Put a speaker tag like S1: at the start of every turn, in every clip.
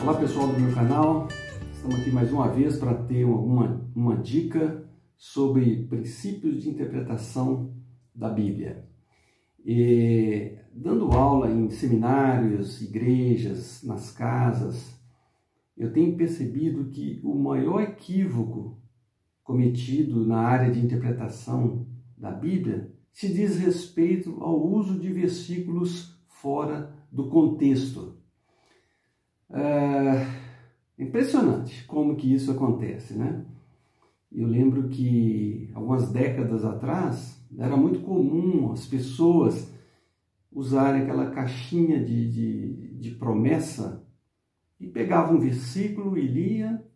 S1: Olá pessoal do meu canal, estamos aqui mais uma vez para ter uma dica sobre princípios de interpretação da Bíblia. Dando aula em seminários, igrejas, nas casas, eu tenho percebido que o maior equívoco cometido na área de interpretação da Bíblia se diz respeito ao uso de versículos fora do contexto. É impressionante como que isso acontece, né? Eu lembro que algumas décadas atrás era muito comum as pessoas usarem aquela caixinha de promessa e pegavam um versículo e lia.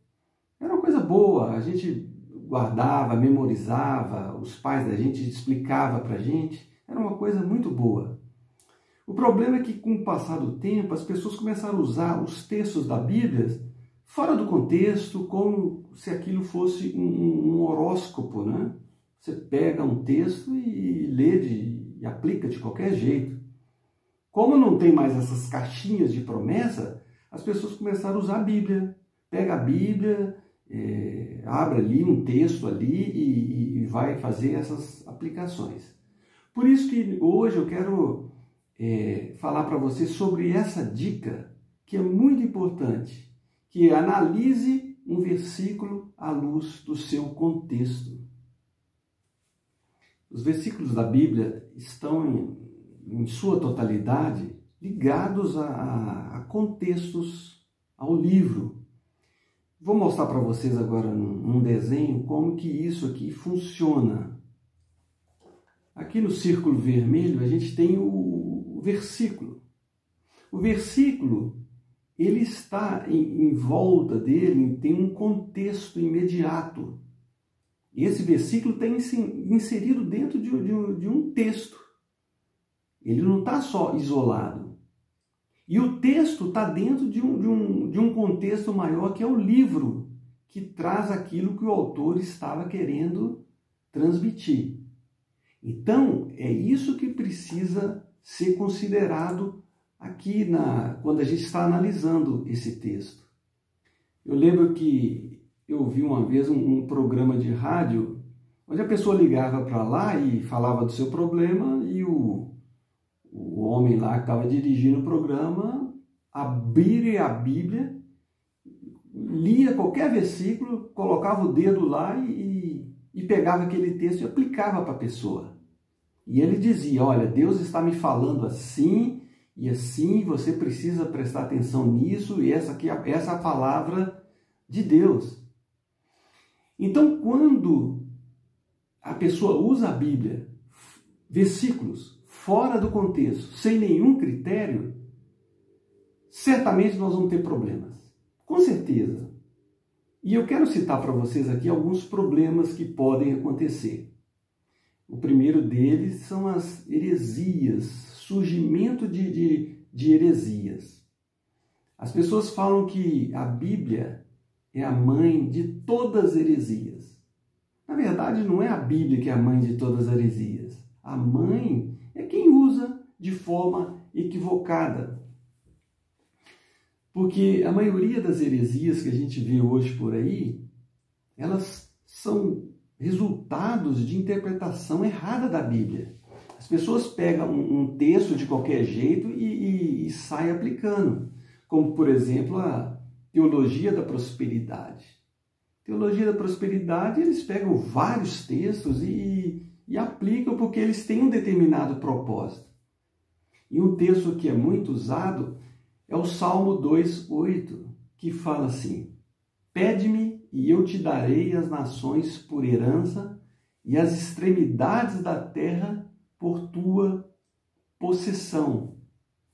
S1: Era uma coisa boa, a gente guardava, memorizava, os pais da gente explicavam para a gente, era uma coisa muito boa. O problema é que, com o passar do tempo, as pessoas começaram a usar os textos da Bíblia fora do contexto, como se aquilo fosse um horóscopo, né? Você pega um texto e lê e aplica de qualquer jeito. Como não tem mais essas caixinhas de promessa, as pessoas começaram a usar a Bíblia. Pega a Bíblia, abre ali um texto ali e vai fazer essas aplicações. Por isso que hoje eu quero falar para você sobre essa dica que é muito importante, que é analise um versículo à luz do seu contexto. Os versículos da Bíblia estão em sua totalidade ligados a contextos, ao livro. Vou mostrar para vocês agora num desenho como que isso aqui funciona. Aqui no círculo vermelho a gente tem o versículo. O versículo, ele está em volta dele, tem um contexto imediato. Esse versículo está inserido dentro de um texto. Ele não está só isolado. E o texto está dentro de um contexto maior, que é o livro, que traz aquilo que o autor estava querendo transmitir. Então, é isso que precisa ser considerado aqui quando a gente está analisando esse texto. Eu lembro que eu vi uma vez um programa de rádio, onde a pessoa ligava para lá e falava do seu problema, e o homem lá que estava dirigindo o programa abria a Bíblia, lia qualquer versículo, colocava o dedo lá e pegava aquele texto e aplicava para a pessoa. E ele dizia: olha, Deus está me falando assim e assim, você precisa prestar atenção nisso, e essa é a palavra de Deus. Então, quando a pessoa usa a Bíblia, versículos fora do contexto, sem nenhum critério, certamente nós vamos ter problemas. Com certeza. E eu quero citar para vocês aqui alguns problemas que podem acontecer. O primeiro deles são as heresias, surgimento de heresias. As pessoas falam que a Bíblia é a mãe de todas as heresias. Na verdade, não é a Bíblia que é a mãe de todas as heresias. A mãe é quem usa de forma equivocada. Porque a maioria das heresias que a gente vê hoje por aí, elas são resultados de interpretação errada da Bíblia. As pessoas pegam um texto de qualquer jeito e saem aplicando. Como, por exemplo, a teologia da prosperidade. Teologia da prosperidade, eles pegam vários textos e aplicam porque eles têm um determinado propósito. E um texto que é muito usado é o Salmo 2:8, que fala assim: pede-me e eu te darei as nações por herança e as extremidades da terra por tua possessão.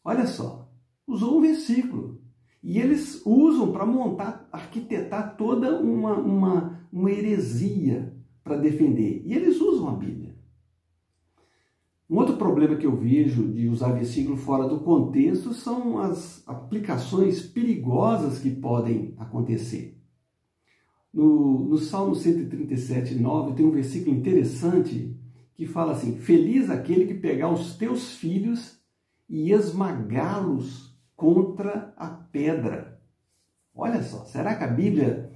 S1: Olha só, usou um versículo. E eles usam para arquitetar toda uma heresia para defender. E eles usam a Bíblia. Um outro problema que eu vejo de usar versículo fora do contexto são as aplicações perigosas que podem acontecer. No Salmo 137:9 tem um versículo interessante que fala assim: feliz aquele que pegar os teus filhos e esmagá-los contra a pedra. Olha só, será que a Bíblia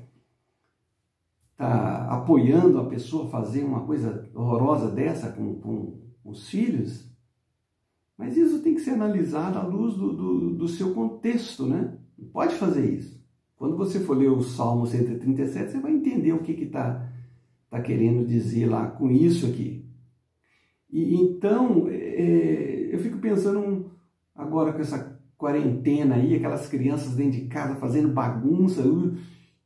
S1: está apoiando a pessoa a fazer uma coisa horrorosa dessa com os filhos? Mas isso tem que ser analisado à luz do seu contexto, né? Não pode fazer isso. Quando você for ler o Salmo 137, você vai entender o que está querendo dizer lá com isso aqui. E então, eu fico pensando agora com essa quarentena aí, aquelas crianças dentro de casa fazendo bagunça,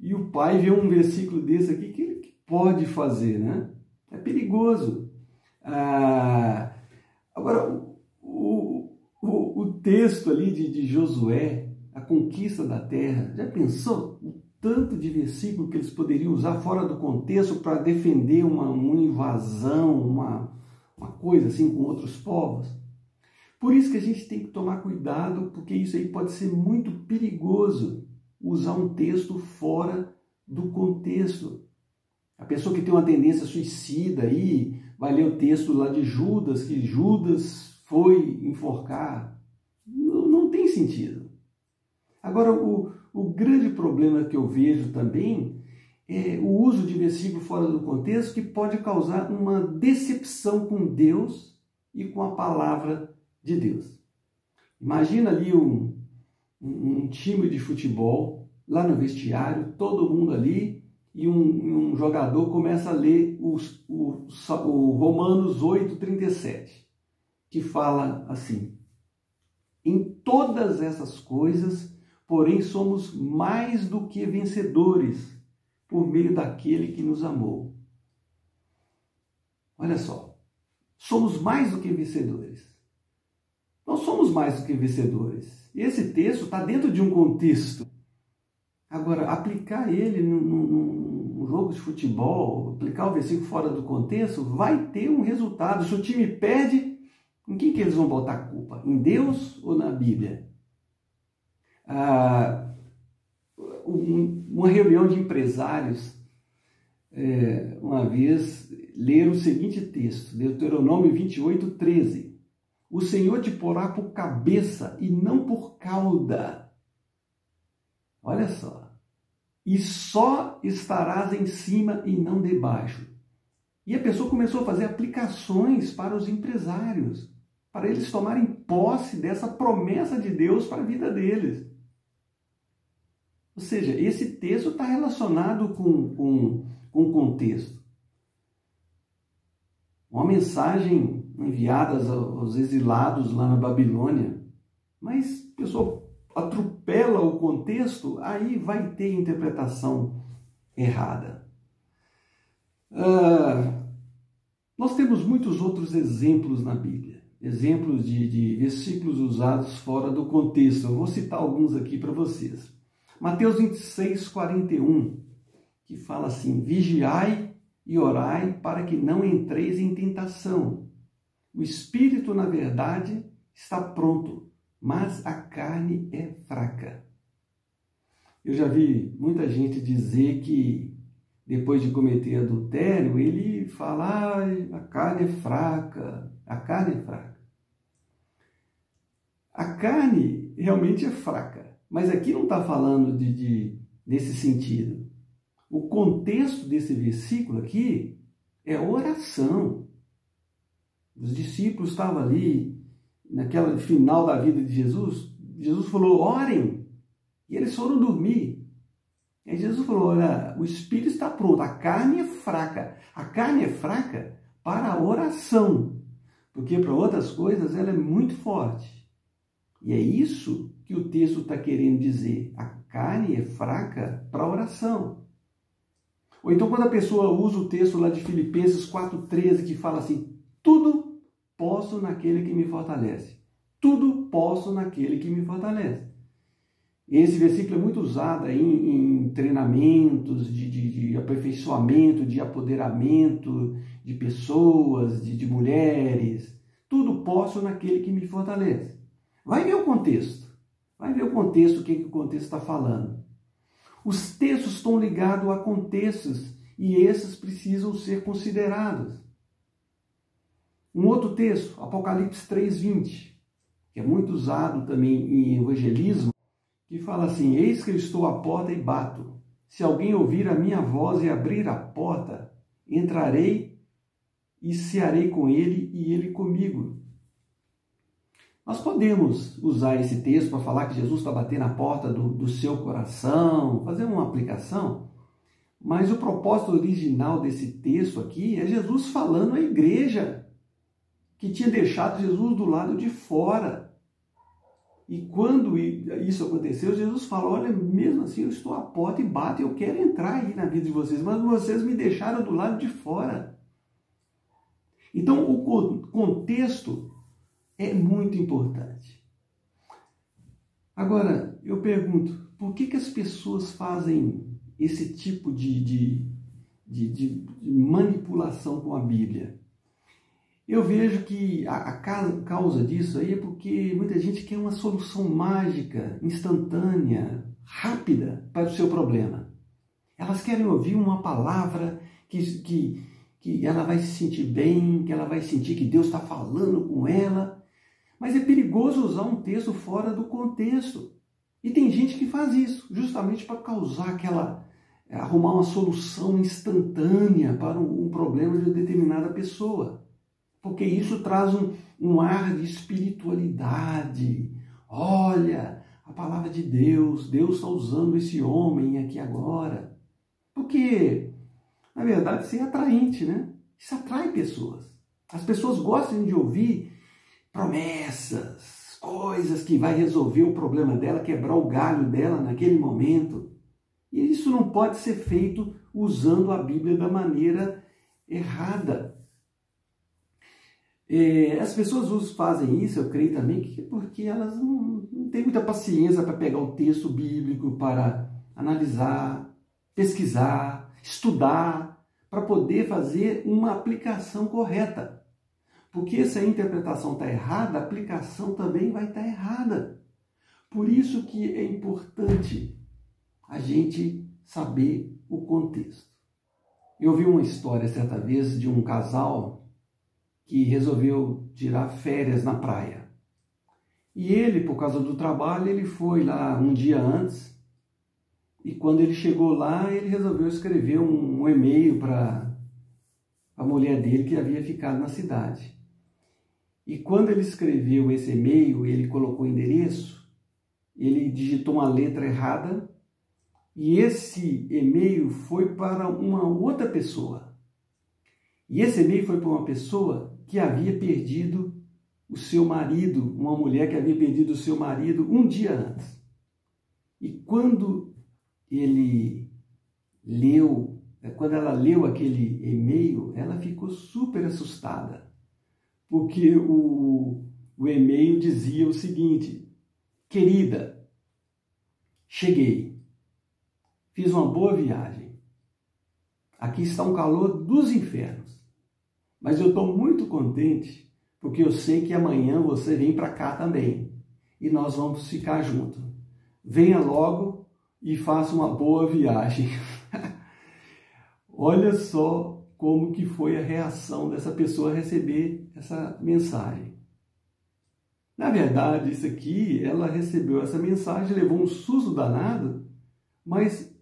S1: e o pai vê um versículo desse aqui, que ele pode fazer, né? É perigoso. Agora, o texto ali de Josué, a conquista da terra, já pensou o tanto de versículo que eles poderiam usar fora do contexto para defender uma invasão, uma coisa assim com outros povos? Por isso que a gente tem que tomar cuidado, porque isso aí pode ser muito perigoso, usar um texto fora do contexto. A pessoa que tem uma tendência suicida aí vai ler o texto lá de Judas, que Judas foi enforcar. Não tem sentido. Agora, o grande problema que eu vejo também é o uso de versículo fora do contexto, que pode causar uma decepção com Deus e com a palavra de Deus. Imagina ali um time de futebol, lá no vestiário, todo mundo ali, e um jogador começa a ler o Romanos 8:37, que fala assim: em todas essas coisas, porém, somos mais do que vencedores, por meio daquele que nos amou. Olha só, somos mais do que vencedores. Nós somos mais do que vencedores. Esse texto está dentro de um contexto. Agora, aplicar ele num jogo de futebol, aplicar o versículo fora do contexto, vai ter um resultado. Se o time perde, em quem que eles vão botar a culpa? Em Deus ou na Bíblia? Uma reunião de empresários, uma vez, leram o seguinte texto, Deuteronômio 28:13. O Senhor te porá por cabeça e não por cauda. Olha só. E só estarás em cima e não debaixo. E a pessoa começou a fazer aplicações para os empresários, para eles tomarem posse dessa promessa de Deus para a vida deles. Ou seja, esse texto está relacionado com o contexto. Uma mensagem enviada aos exilados lá na Babilônia, mas a pessoa atropela o contexto, aí vai ter interpretação errada. Nós temos muitos outros exemplos na Bíblia, exemplos de versículos usados fora do contexto. Eu vou citar alguns aqui para vocês. Mateus 26:41, que fala assim: vigiai e orai para que não entreis em tentação. O espírito, na verdade, está pronto, mas a carne é fraca. Eu já vi muita gente dizer que depois de cometer adultério, ele fala: a carne é fraca, a carne é fraca. A carne realmente é fraca, mas aqui não está falando desse sentido. O contexto desse versículo aqui é oração. Os discípulos estavam ali, naquela final da vida de Jesus. Jesus falou: orem, e eles foram dormir. E Jesus falou: olha, o espírito está pronto, a carne é fraca. A carne é fraca para a oração, porque para outras coisas ela é muito forte. E é isso que o texto está querendo dizer. A carne é fraca para a oração. Ou então quando a pessoa usa o texto lá de Filipenses 4:13, que fala assim: tudo posso naquele que me fortalece. Tudo posso naquele que me fortalece. Esse versículo é muito usado aí em treinamentos de aperfeiçoamento, de apoderamento de pessoas, de mulheres. Tudo posso naquele que me fortalece. Vai ver o contexto. Vai ver o contexto, o que o contexto está falando. Os textos estão ligados a contextos e esses precisam ser considerados. Um outro texto, Apocalipse 3:20, que é muito usado também em evangelismo, que fala assim: eis que eu estou à porta e bato. Se alguém ouvir a minha voz e abrir a porta, entrarei e cearei com ele e ele comigo. Nós podemos usar esse texto para falar que Jesus está batendo na porta do seu coração, fazer uma aplicação, mas o propósito original desse texto aqui é Jesus falando à igreja que tinha deixado Jesus do lado de fora. E quando isso aconteceu, Jesus falou: olha, mesmo assim eu estou à porta e bato, e eu quero entrar aí na vida de vocês, mas vocês me deixaram do lado de fora. Então o contexto é muito importante. Agora, eu pergunto, por que as pessoas fazem esse tipo de manipulação com a Bíblia? Eu vejo que a causa disso aí é porque muita gente quer uma solução mágica, instantânea, rápida para o seu problema. Elas querem ouvir uma palavra que ela vai se sentir bem, que ela vai sentir que Deus está falando com ela. Mas é perigoso usar um texto fora do contexto. E tem gente que faz isso, justamente para causar arrumar uma solução instantânea para um problema de uma determinada pessoa. Porque isso traz um ar de espiritualidade. Olha, a palavra de Deus está usando esse homem aqui agora. Porque, na verdade, isso é atraente, né? Isso atrai pessoas. As pessoas gostam de ouvir promessas, coisas que vai resolver o problema dela, quebrar o galho dela naquele momento. E isso não pode ser feito usando a Bíblia da maneira errada. As pessoas fazem isso, eu creio também, porque elas não têm muita paciência para pegar o texto bíblico, para analisar, pesquisar, estudar, para poder fazer uma aplicação correta. Porque se a interpretação está errada, a aplicação também vai estar errada. Por isso que é importante a gente saber o contexto. Eu vi uma história certa vez de um casal que resolveu tirar férias na praia. E ele, por causa do trabalho, ele foi lá um dia antes, e quando ele chegou lá, ele resolveu escrever um e-mail para a mulher dele que havia ficado na cidade. E quando ele escreveu esse e-mail, ele colocou o endereço, ele digitou uma letra errada, e esse e-mail foi para uma outra pessoa. E esse e-mail foi para uma pessoa que havia perdido o seu marido, uma mulher que havia perdido o seu marido um dia antes. E quando ela leu aquele e-mail, ela ficou super assustada, porque o e-mail dizia o seguinte: querida, cheguei, fiz uma boa viagem, aqui está um calor dos infernos. Mas eu estou muito contente porque eu sei que amanhã você vem para cá também e nós vamos ficar juntos. Venha logo e faça uma boa viagem. Olha só como que foi a reação dessa pessoa a receber essa mensagem. Na verdade, isso aqui, ela recebeu essa mensagem, levou um susto danado, mas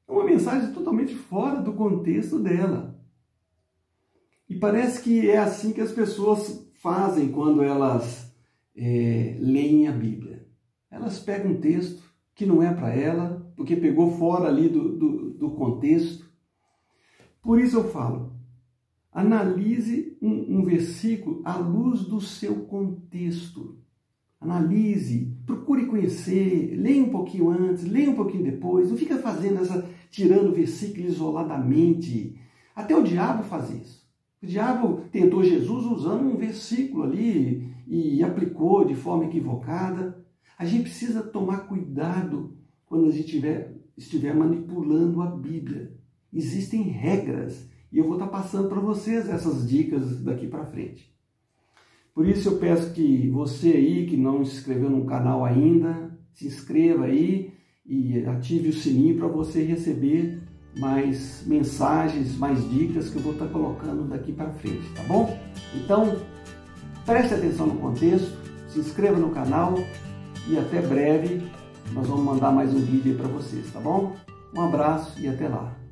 S1: uma mensagem totalmente fora do contexto dela. E parece que é assim que as pessoas fazem quando elas leem a Bíblia. Elas pegam um texto que não é para ela, porque pegou fora ali do contexto. Por isso eu falo, analise um versículo à luz do seu contexto. Analise, procure conhecer, leia um pouquinho antes, leia um pouquinho depois. Não fica tirando versículo isoladamente. Até o diabo faz isso. O diabo tentou Jesus usando um versículo ali e aplicou de forma equivocada. A gente precisa tomar cuidado quando a gente estiver manipulando a Bíblia. Existem regras e eu vou estar passando para vocês essas dicas daqui para frente. Por isso eu peço que você aí que não se inscreveu no canal ainda, se inscreva aí e ative o sininho para você receber mais mensagens, mais dicas que eu vou estar colocando daqui para frente, tá bom? Então, preste atenção no contexto, se inscreva no canal e até breve nós vamos mandar mais um vídeo aí para vocês, tá bom? Um abraço e até lá!